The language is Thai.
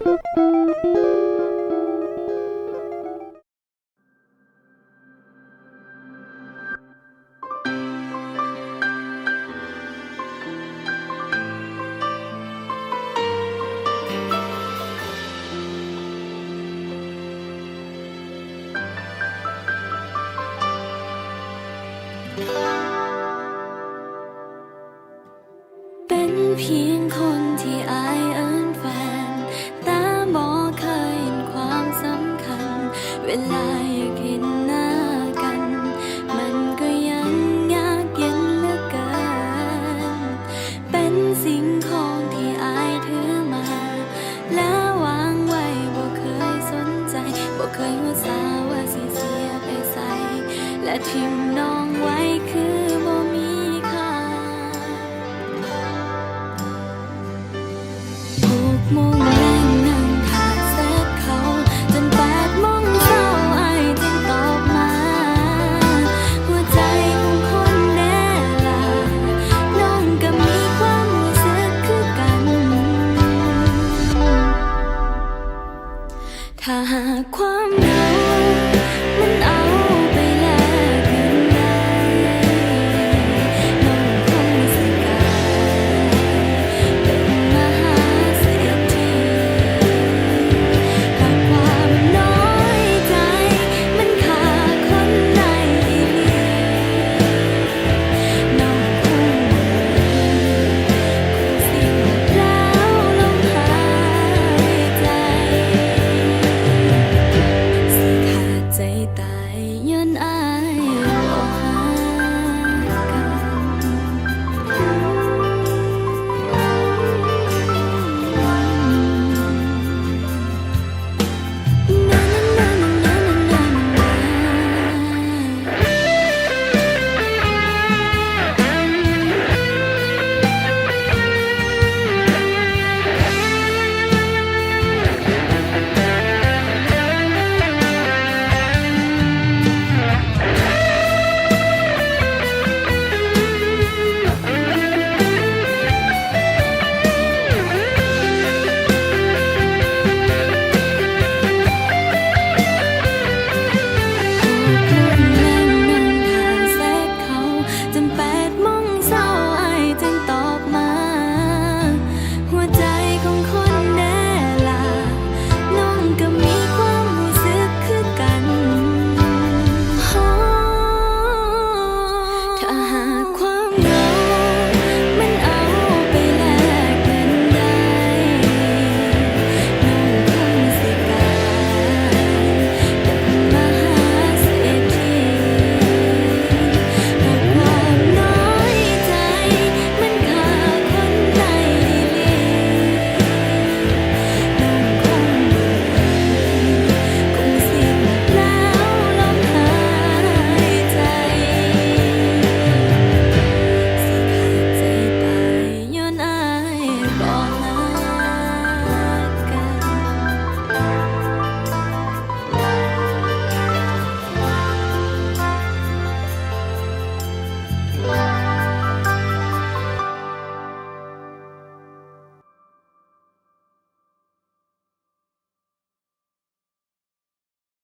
เป็นเพียงคนที่อายเอิ้นแฟนแต่บ่เคยเห็นความสำคัญเวลาอยากเห็นหน้ากันมันก็ยังยากเย็นเหลือเกินเป็นสิ่งของที่อายถือมาแล้ววางไว้บ่เคยสนใจบ่เคยอุตส่าห์ว่าสิเสียไปใส่และทิ่มน้องไว้คือบ่มีค่าทุกโมเม